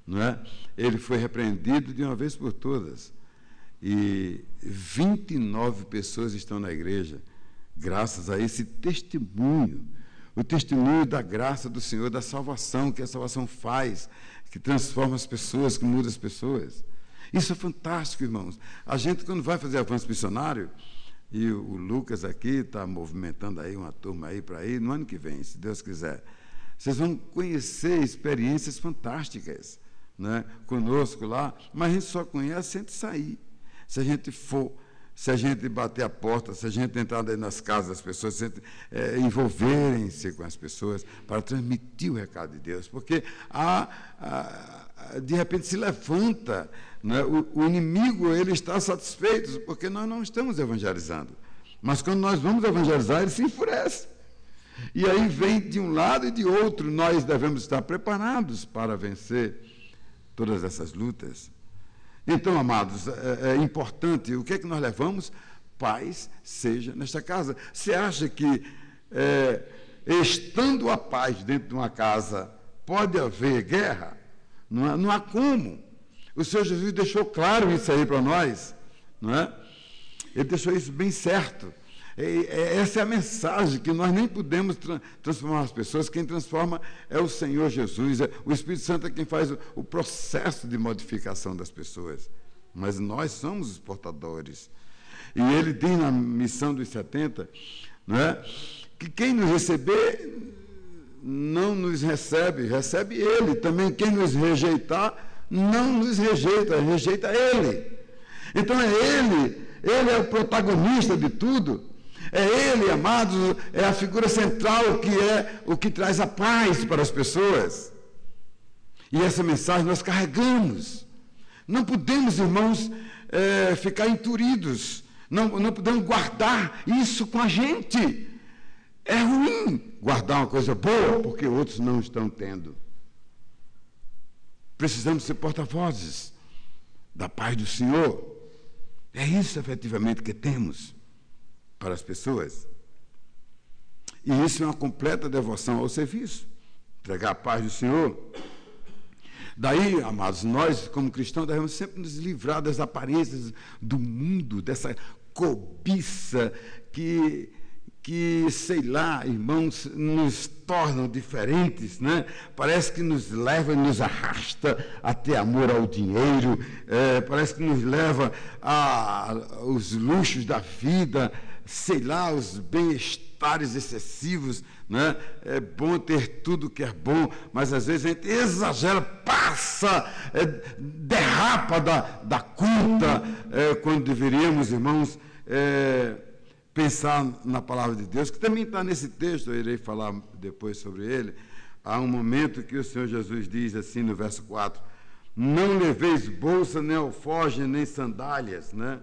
não é? Ele foi repreendido de uma vez por todas. E 29 pessoas estão na igreja, graças a esse testemunho, o testemunho da graça do Senhor, da salvação, que a salvação faz, que transforma as pessoas, que muda as pessoas. Isso é fantástico, irmãos. A gente, quando vai fazer avanço missionário, e o Lucas aqui está movimentando aí uma turma aí para ir no ano que vem, se Deus quiser, vocês vão conhecer experiências fantásticas, né, conosco lá, mas a gente só conhece se a gente sair. Se a gente for se a gente bater a porta, se a gente entrar nas casas das pessoas, envolverem-se com as pessoas para transmitir o recado de Deus, porque de repente se levanta, né? O inimigo ele está satisfeito, porque nós não estamos evangelizando, mas quando nós vamos evangelizar, ele se enfurece, e aí vem de um lado e de outro. Nós devemos estar preparados para vencer todas essas lutas. Então, amados, é importante, o que é que nós levamos? Paz seja nesta casa. Você acha que, estando a paz dentro de uma casa, pode haver guerra? Não há como. O Senhor Jesus deixou claro isso aí para nós, não é? Ele deixou isso bem certo. Essa é a mensagem, que nós nem podemos transformar as pessoas. Quem transforma é o Senhor Jesus. O Espírito Santo é quem faz o processo de modificação das pessoas. Mas nós somos os portadores. E ele diz na missão dos 70, não é? Que quem nos receber não nos recebe, recebe ele. Também quem nos rejeitar não nos rejeita, rejeita ele. Então ele é o protagonista de tudo. É ele, amados, é a figura central, que é o que traz a paz para as pessoas. E essa mensagem nós carregamos. Não podemos, irmãos, ficar enturidos. Não podemos guardar isso com a gente. É ruim guardar uma coisa boa, porque outros não estão tendo. Precisamos ser porta-vozes da paz do Senhor. É isso, efetivamente, que temos para as pessoas. E isso é uma completa devoção ao serviço, entregar a paz do Senhor. Daí, amados, nós, como cristãos, devemos sempre nos livrar das aparências do mundo, dessa cobiça que sei lá, irmãos, nos tornam diferentes, né? Parece que nos leva e nos arrasta a ter amor ao dinheiro, parece que nos leva aos luxos da vida, sei lá, os bem-estares excessivos, né? É bom ter tudo que é bom, mas às vezes a gente exagera, passa, derrapa da conta, quando deveríamos, irmãos, pensar na palavra de Deus, que também está nesse texto, eu irei falar depois sobre ele. Há um momento que o Senhor Jesus diz assim no verso 4, não leveis bolsa, nem alforje, nem sandálias, né?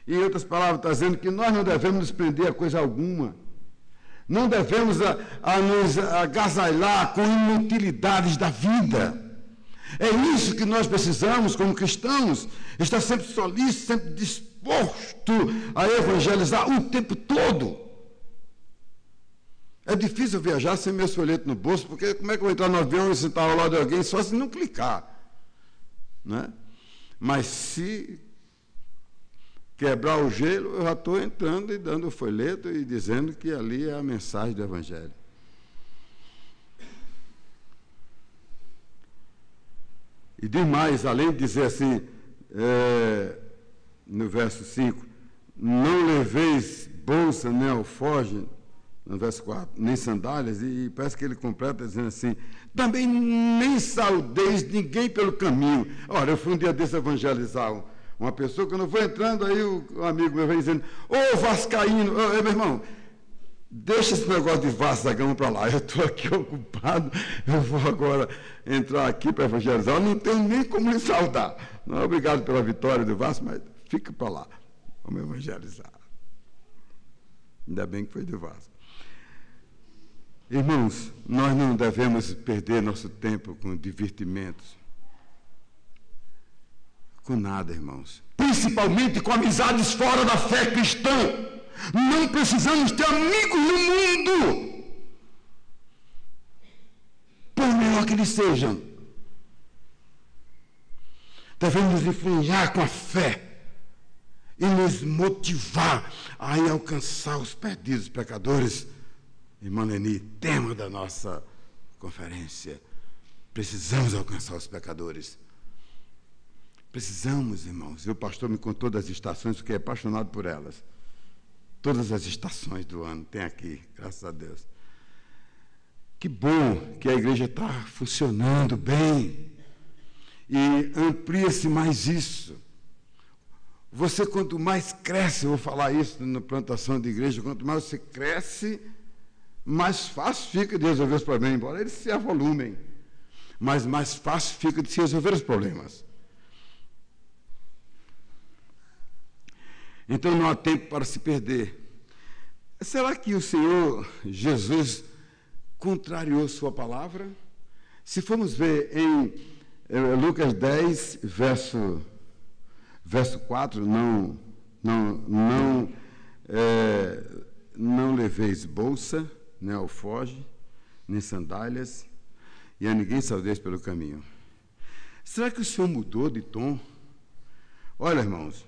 Em outras palavras, está dizendo que nós não devemos nos prender a coisa alguma, não devemos nos agasalhar com inutilidades da vida. É isso que nós precisamos como cristãos, estar sempre solícitos, sempre dispostos a evangelizar o tempo todo. É difícil viajar sem meus folhetos no bolso, porque como é que eu vou entrar no avião e sentar ao lado de alguém só se não clicar, né? Mas se quebrar o gelo, eu já estou entrando e dando o folheto e dizendo que ali é a mensagem do Evangelho. E diz mais, além de dizer assim, no verso 5, não leveis bolsa, nem alforje, no verso 4, nem sandálias, e parece que ele completa dizendo assim, também nem saudeis ninguém pelo caminho. Ora, eu fui um dia desse evangelizar uma pessoa, quando eu vou entrando, aí o amigo meu vem dizendo, ô vascaíno, meu irmão, deixa esse negócio de Vasco da Gama para lá, eu estou aqui ocupado, eu vou agora entrar aqui para evangelizar, eu não tenho nem como lhe saudar. Não, obrigado pela vitória do Vasco, mas fica para lá, vamos evangelizar. Ainda bem que foi do Vasco. Irmãos, nós não devemos perder nosso tempo com divertimentos, com nada, irmãos. Principalmente com amizades fora da fé cristã. Não precisamos ter amigos no mundo, por menor que eles sejam. Devemos nos influenciar com a fé e nos motivar a ir alcançar os perdidos pecadores. Irmã Leni, tema da nossa conferência. Precisamos alcançar os pecadores. Precisamos, irmãos. O pastor me contou das estações, porque é apaixonado por elas. Todas as estações do ano tem aqui, graças a Deus. Que bom que a igreja está funcionando bem. E amplia-se mais isso. Você, quanto mais cresce, eu vou falar isso na plantação de igreja, quanto mais você cresce, mais fácil fica de resolver os problemas, embora eles se avolumem, mas mais fácil fica de se resolver os problemas. Então não há tempo para se perder. Será que o Senhor Jesus contrariou sua palavra? Se formos ver em Lucas 10, verso 4, não leveis bolsa, nem alforje, nem sandálias, e a ninguém saudeis pelo caminho. Será que o Senhor mudou de tom? Olha, irmãos,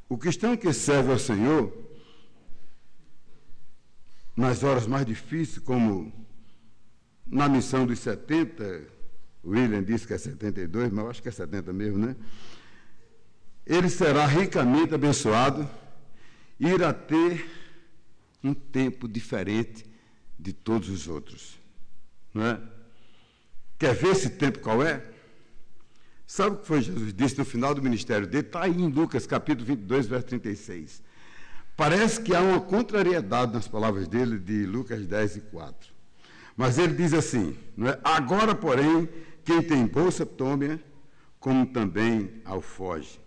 o cristão que serve ao Senhor, nas horas mais difíceis, como na missão dos 70, William disse que é 72, mas eu acho que é 70 mesmo, né? Ele será ricamente abençoado e irá ter um tempo diferente de todos os outros. Não é? Quer ver esse tempo qual é? Sabe o que foi Jesus disse no final do ministério dele? Está aí em Lucas, capítulo 22, verso 36. Parece que há uma contrariedade nas palavras dele de Lucas 10 e 4. Mas ele diz assim, não é? Agora, porém, quem tem bolsa, tome-a, como também alforje.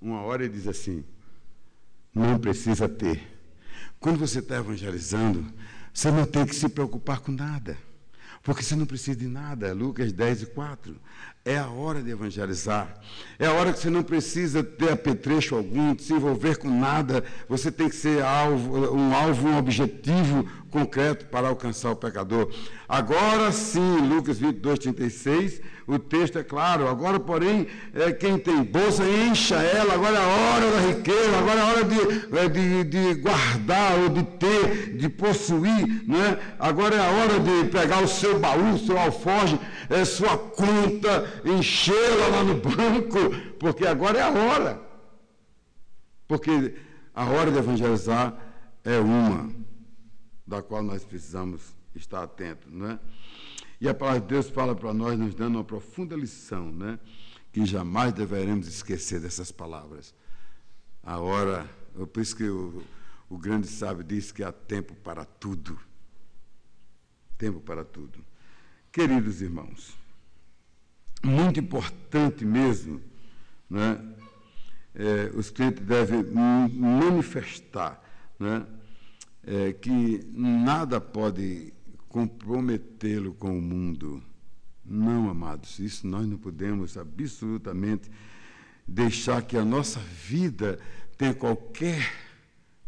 Uma hora ele diz assim, não precisa ter. Quando você está evangelizando, você não tem que se preocupar com nada, porque você não precisa de nada. Lucas 10 e 4. É a hora de evangelizar. É a hora que você não precisa ter apetrecho algum, se envolver com nada. Você tem que ser um objetivo concreto para alcançar o pecador. Agora sim, Lucas 22, 36, o texto é claro. Agora, porém, quem tem bolsa, encha ela. Agora é a hora da riqueza, agora é a hora de guardar, ou de ter, de possuir. Não é? Agora é a hora de pegar o seu baú, seu alforje, sua conta, enchê-la lá no banco, porque agora é a hora. Porque a hora de evangelizar é uma, da qual nós precisamos estar atentos, não é? E a palavra de Deus fala para nós, nos dando uma profunda lição, né? Que jamais deveremos esquecer dessas palavras. A hora, por isso que o grande sábio diz que há tempo para tudo. Tempo para tudo. Queridos irmãos, muito importante mesmo, né? Os crentes devem manifestar, né? Que nada pode comprometê-lo com o mundo. Não, amados, isso nós não podemos absolutamente deixar que a nossa vida tenha qualquer,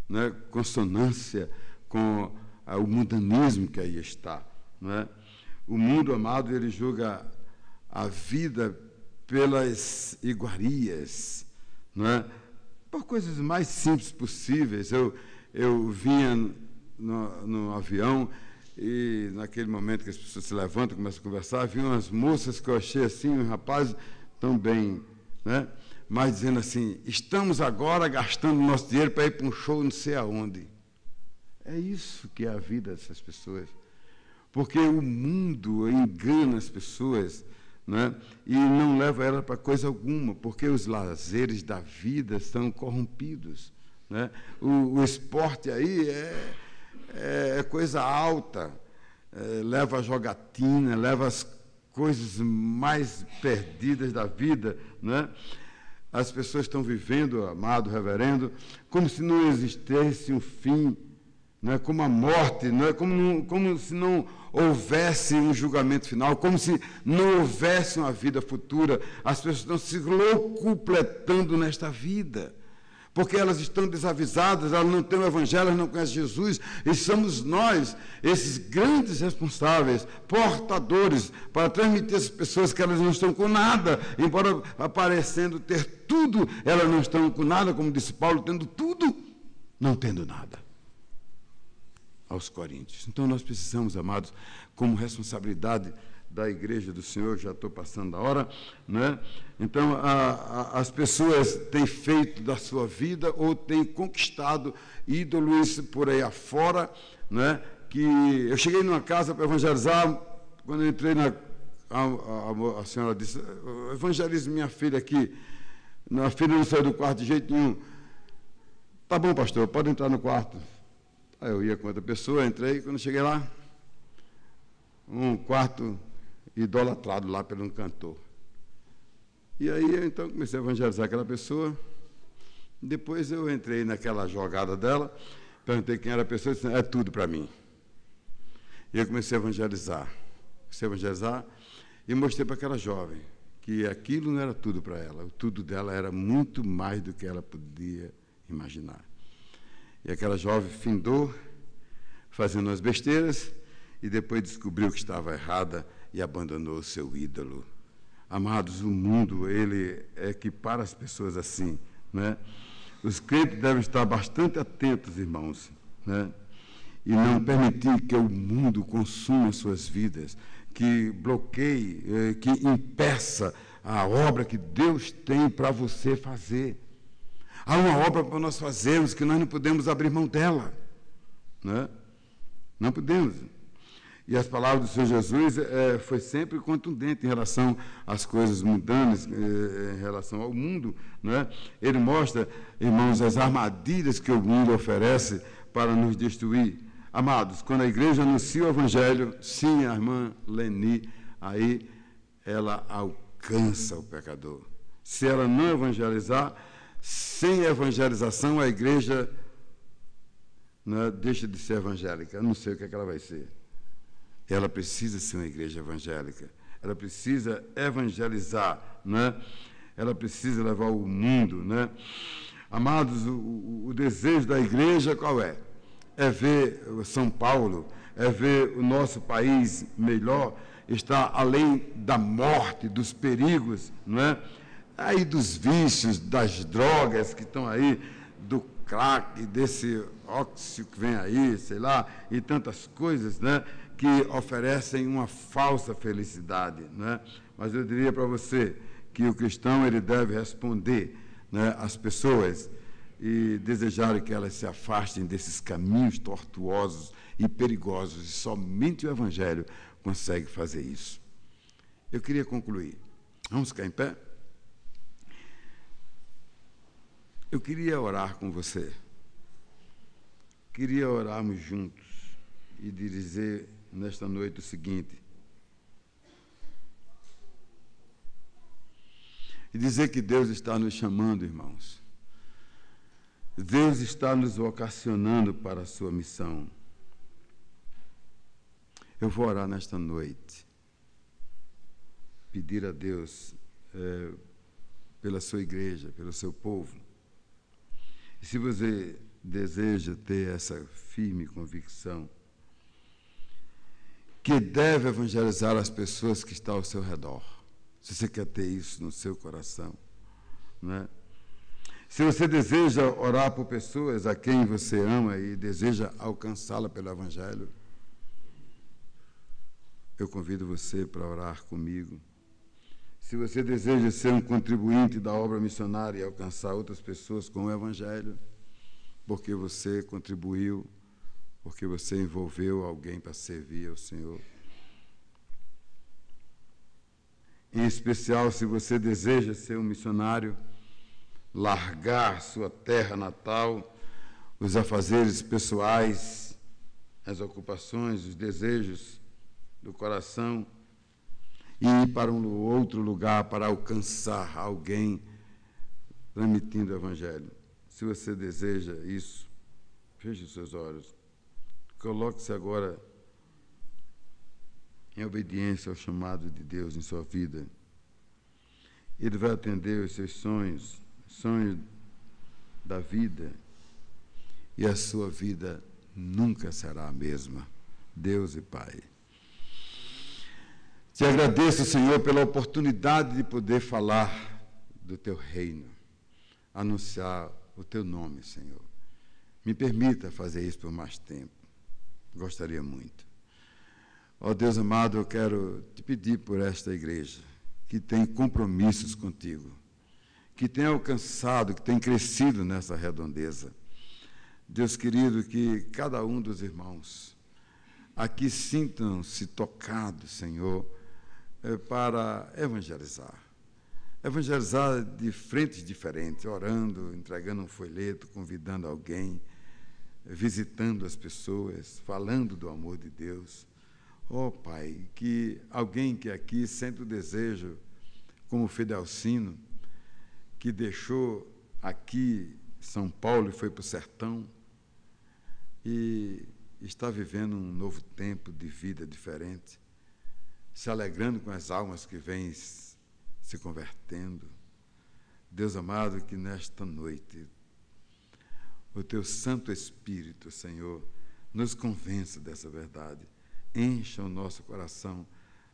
né, consonância com o mundanismo que aí está. Né? O mundo, amado, ele julga a vida pelas iguarias, não é? Por coisas mais simples possíveis. Eu vinha no avião e, naquele momento que as pessoas se levantam, começam a conversar, vi umas moças que eu achei assim, um rapaz tão bem, né? Mas dizendo assim, estamos agora gastando nosso dinheiro para ir para um show não sei aonde. É isso que é a vida dessas pessoas. Porque o mundo engana as pessoas, né? E não leva ela para coisa alguma, porque os lazeres da vida são corrompidos. Né? O esporte aí é coisa alta, leva a jogatina, leva as coisas mais perdidas da vida. Né? As pessoas estão vivendo, amado reverendo, como se não existisse um fim, não é? Como a morte, não é? Como se não houvesse um julgamento final, como se não houvesse uma vida futura. As pessoas estão se locupletando nesta vida, porque elas estão desavisadas, elas não têm o Evangelho, elas não conhecem Jesus, e somos nós, esses grandes responsáveis, portadores, para transmitir às pessoas que elas não estão com nada, embora aparecendo ter tudo, elas não estão com nada, como disse Paulo, tendo tudo, não tendo nada. Aos Coríntios. Então nós precisamos, amados, como responsabilidade da igreja do Senhor, já estou passando a hora, né? Então as pessoas têm feito da sua vida ou têm conquistado ídolos por aí afora, né? Que eu cheguei numa casa para evangelizar, quando eu entrei a senhora disse, evangelize minha filha aqui. A filha não saiu do quarto de jeito nenhum. Tá bom, pastor, pode entrar no quarto. Aí eu ia com outra pessoa, entrei, quando cheguei lá, um quarto idolatrado lá por um cantor. E aí eu então comecei a evangelizar aquela pessoa. Depois eu entrei naquela jogada dela, perguntei quem era a pessoa e disse, é tudo para mim. E eu comecei a evangelizar. E mostrei para aquela jovem que aquilo não era tudo para ela. O tudo dela era muito mais do que ela podia imaginar. E aquela jovem findou, fazendo as besteiras, e depois descobriu que estava errada e abandonou o seu ídolo. Amados, o mundo, ele equipara as pessoas assim, né? Os crentes devem estar bastante atentos, irmãos, né? E não permitir que o mundo consuma suas vidas, que bloqueie, que impeça a obra que Deus tem para você fazer. Há uma obra para nós fazermos que nós não podemos abrir mão dela, né? Não podemos. E as palavras do Senhor Jesus foi sempre contundente em relação às coisas mundanas, em relação ao mundo, né? Ele mostra, irmãos, as armadilhas que o mundo oferece para nos destruir. Amados, quando a igreja anuncia o Evangelho, sim, a irmã Leni, aí ela alcança o pecador. Se ela não evangelizar, sem evangelização, a igreja, né, deixa de ser evangélica. Eu não sei o que ela vai ser. Ela precisa ser uma igreja evangélica. Ela precisa evangelizar, né? Ela precisa levar o mundo, né? Amados, o desejo da igreja qual é? É ver São Paulo, é ver o nosso país melhor, estar além da morte, dos perigos, não é? Aí dos vícios, das drogas que estão aí, do crack, desse óxido que vem aí, sei lá, e tantas coisas, né, que oferecem uma falsa felicidade, né? Mas eu diria para você que o cristão ele deve responder, né, às pessoas e desejar que elas se afastem desses caminhos tortuosos e perigosos, e somente o Evangelho consegue fazer isso. Eu queria concluir. Vamos ficar em pé? Eu queria orar com você. Queria orarmos juntos e dizer nesta noite o seguinte. E dizer que Deus está nos chamando, irmãos. Deus está nos vocacionando para a sua missão. Eu vou orar nesta noite, pedir a Deus pela sua igreja, pelo seu povo. E se você deseja ter essa firme convicção que deve evangelizar as pessoas que estão ao seu redor, se você quer ter isso no seu coração, né? Se você deseja orar por pessoas a quem você ama e deseja alcançá-la pelo Evangelho, eu convido você para orar comigo. Se você deseja ser um contribuinte da obra missionária e alcançar outras pessoas com o Evangelho, porque você contribuiu, porque você envolveu alguém para servir ao Senhor. Em especial, se você deseja ser um missionário, largar sua terra natal, os afazeres pessoais, as ocupações, os desejos do coração, e ir para um outro lugar para alcançar alguém transmitindo o Evangelho. Se você deseja isso, feche os seus olhos. Coloque-se agora em obediência ao chamado de Deus em sua vida. Ele vai atender os seus sonhos da vida, e a sua vida nunca será a mesma. Deus e Pai, te agradeço, Senhor, pela oportunidade de poder falar do Teu reino, anunciar o Teu nome, Senhor. Me permita fazer isso por mais tempo. Gostaria muito. Ó Deus amado, eu quero te pedir por esta igreja, que tem compromissos contigo, que tem alcançado, que tem crescido nessa redondeza. Deus querido, que cada um dos irmãos aqui sintam-se tocados, Senhor, para evangelizar. Evangelizar de frentes diferentes, orando, entregando um folheto, convidando alguém, visitando as pessoas, falando do amor de Deus. Oh, Pai, que alguém que aqui sente o desejo, como Fidelcino, que deixou aqui São Paulo e foi para o sertão, e está vivendo um novo tempo de vida diferente, se alegrando com as almas que vêm se convertendo. Deus amado, que nesta noite o Teu Santo Espírito, Senhor, nos convença dessa verdade, encha o nosso coração,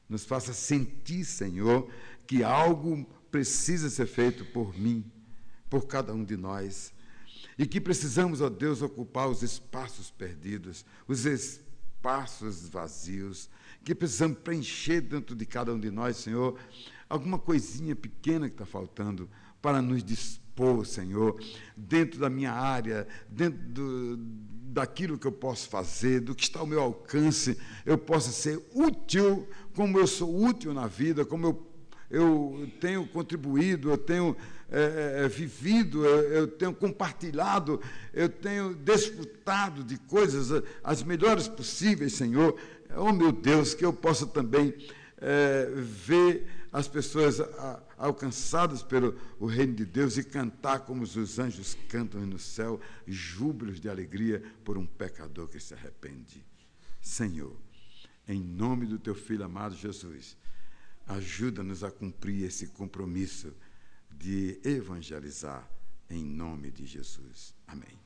nos faça sentir, Senhor, que algo precisa ser feito por mim, por cada um de nós, e que precisamos, ó Deus, ocupar os espaços perdidos, os espaços vazios, que precisamos preencher dentro de cada um de nós, Senhor, alguma coisinha pequena que está faltando para nos dispor, Senhor, dentro da minha área, dentro daquilo que eu posso fazer, do que está ao meu alcance, eu possa ser útil, como eu sou útil na vida, como eu tenho contribuído, eu tenho vivido, eu tenho compartilhado, eu tenho desfrutado de coisas as melhores possíveis, Senhor. Oh, meu Deus, que eu possa também ver as pessoas alcançadas pelo o reino de Deus e cantar como os anjos cantam no céu, júbilos de alegria por um pecador que se arrepende. Senhor, em nome do Teu Filho amado Jesus, ajuda-nos a cumprir esse compromisso de evangelizar em nome de Jesus. Amém.